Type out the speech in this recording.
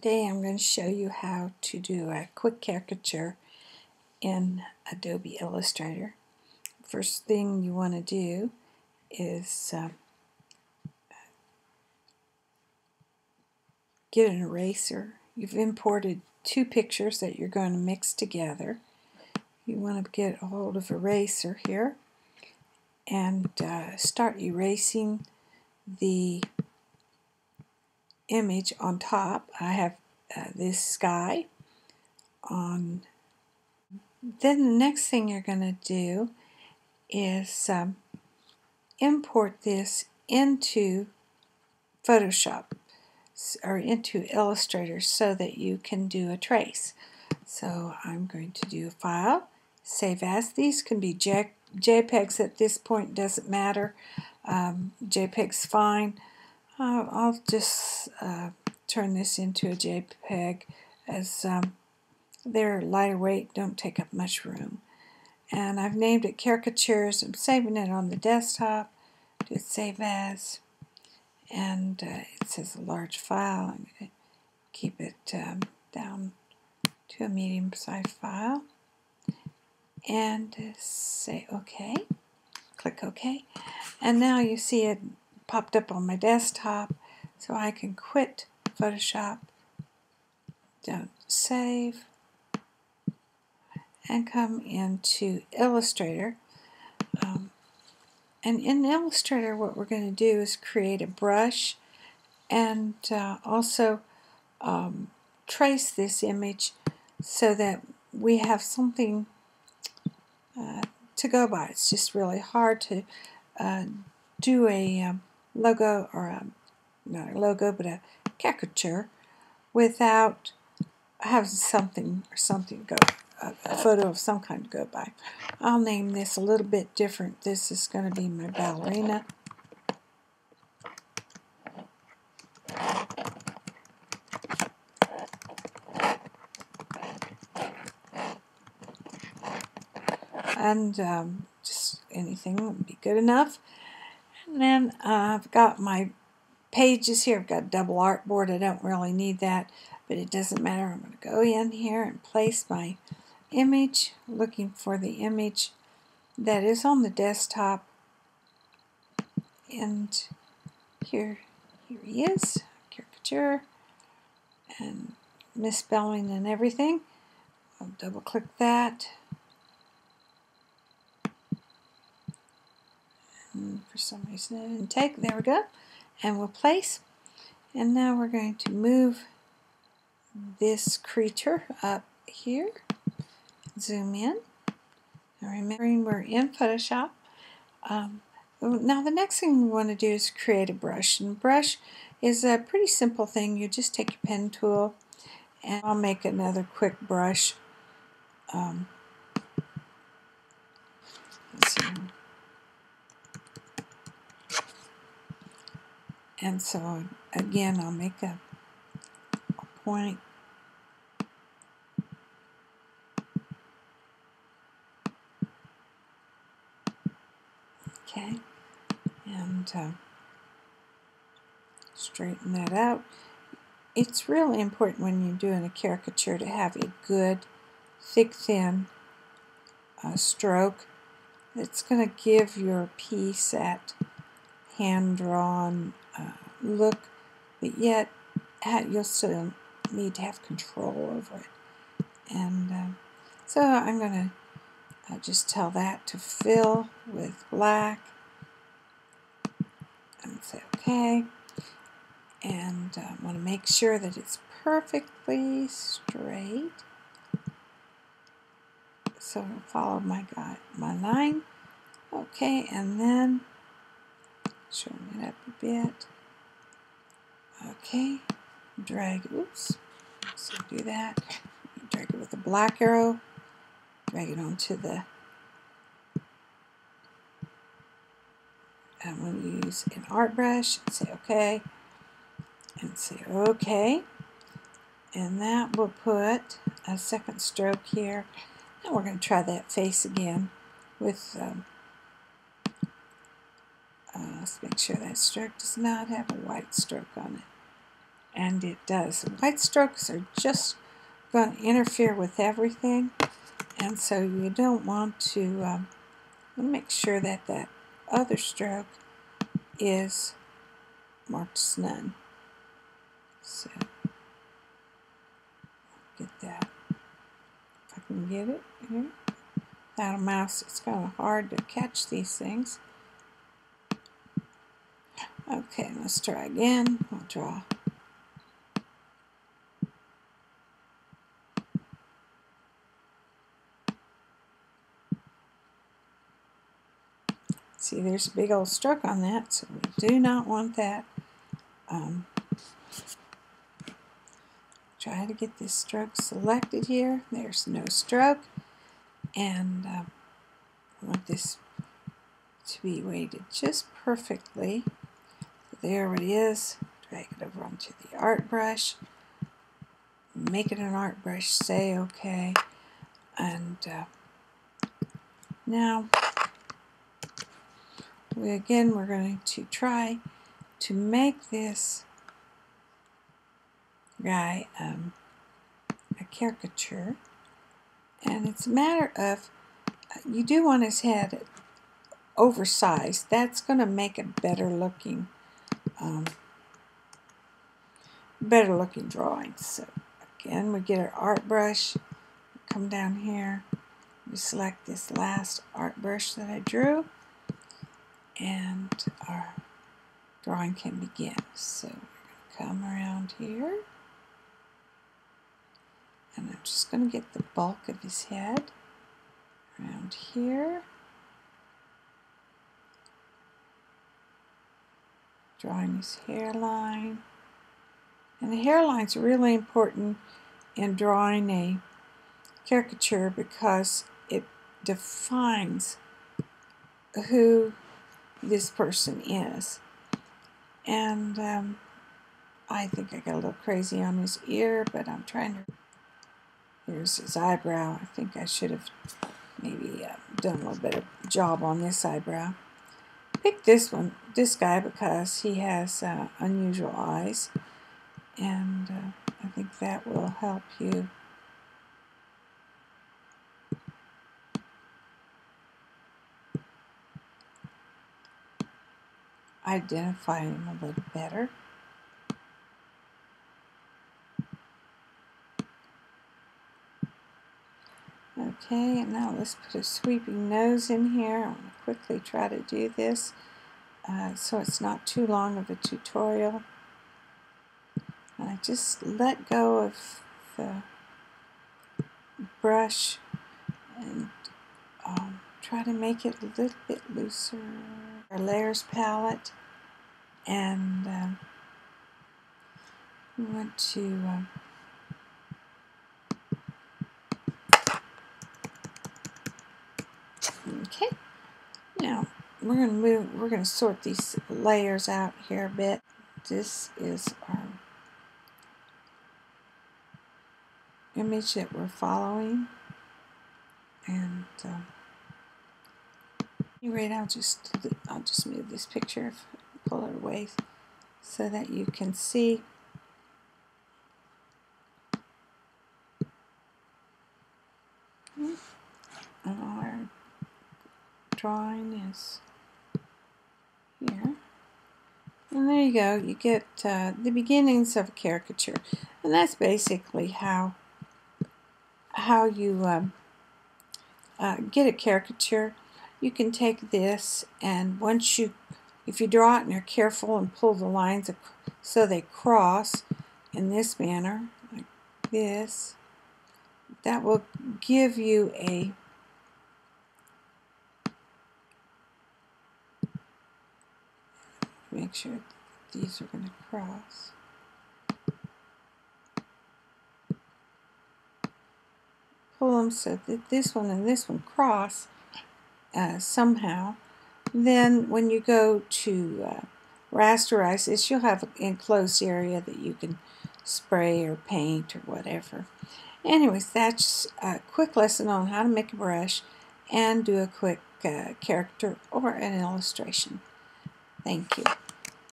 Today I'm going to show you how to do a quick caricature in Adobe Illustrator. First thing you want to do is get an eraser. You've imported two pictures that you're going to mix together. You want to get a hold of eraser here and start erasing the image on top. I have this sky on. Then the next thing you're going to do is import this into Photoshop or into Illustrator so that you can do a trace. So I'm going to do File, Save As. These can be JPEGs at this point, doesn't matter. JPEG's fine. I'll just turn this into a JPEG as they're lighter weight, don't take up much room. And I've named it Caricatures. I'm saving it on the desktop. Do Save As. And it says a large file. I'm going to keep it down to a medium-sized file. And say OK. Click OK. And now you see it popped up on my desktop. So I can quit Photoshop. Don't save. And come into Illustrator. And in Illustrator, what we're going to do is create a brush and also trace this image so that we have something to go by. It's just really hard to do a logo, or not a logo, but a caricature without having something to go, a photo of some kind to go by. I'll name this a little bit different. This is going to be my ballerina. And just anything would be good enough. And then I've got my pages here. I've got a double artboard. I don't really need that, but it doesn't matter. I'm going to go in here and place my image, looking for the image that is on the desktop. And here he is, caricature, and misspelling and everything. I'll double click that. And for some reason it didn't take. There we go. And we'll place. And now we're going to move this creature up here. Zoom in. And remembering we're in Photoshop. Now the next thing we want to do is create a brush. And brush is a pretty simple thing. You just take your pen tool, and I'll make another quick brush. Let's see. And so again, I'll make a point. Okay, and straighten that out. It's really important when you're doing a caricature to have a good, thick, thin stroke that's going to give your piece that hand-drawn look, but yet you'll still need to have control over it. And so I'm going to just tell that to fill with black and say OK. And I want to make sure that it's perfectly straight. So I'll follow my line. Okay, and then shorten it up a bit. Okay, drag, oops, so do that. Drag it with the black arrow, drag it onto the, I'm going to use an art brush and say OK, and say OK, and that will put a second stroke here, and we're going to try that face again with, let's make sure that stroke does not have a white stroke on it. and it does. White strokes are just going to interfere with everything, and so you don't want to make sure that that other stroke is marked as none. So get that. If I can get it here. Without a mouse, it's kind of hard to catch these things. Okay, let's try again. I'll draw. See, there's a big old stroke on that, so we do not want that. Try to get this stroke selected here. There's no stroke, and I want this to be weighted just perfectly. There it is. Drag it over onto the art brush. Make it an art brush. Say okay. And now, we're going to try to make this guy a caricature. And it's a matter of, you do want his head oversized. That's going to make a better looking drawing. So again, we get our art brush, come down here, we select this last art brush that I drew, and our drawing can begin. So we're going to come around here, and I'm just going to get the bulk of his head around here. Drawing his hairline. And the hairline's really important in drawing a caricature because it defines who this person is. And I think I got a little crazy on his ear, but I'm trying to... Here's his eyebrow. I think I should have maybe done a little better job on this eyebrow. Pick this guy, because he has unusual eyes, and I think that will help you identify him a little better. Okay, and now let's put a sweeping nose in here. I'm going to quickly try to do this so it's not too long of a tutorial. And I just let go of the brush and try to make it a little bit looser. Our layers palette, and we want to okay. Now we're going to sort these layers out here a bit. This is our image that we're following, and anyway, I'll just move this picture, pull it away so that you can see. Our drawing is here, and there you go. You get the beginnings of a caricature, and that's basically how you get a caricature. You can take this, and if you draw it and you're careful and pull the lines so they cross in this manner, like this, that will give you a make sure these are going to cross. Pull them so that this one and this one cross somehow. Then when you go to rasterize this, you'll have an enclosed area that you can spray or paint or whatever. Anyways, that's a quick lesson on how to make a brush and do a quick character or an illustration. Thank you.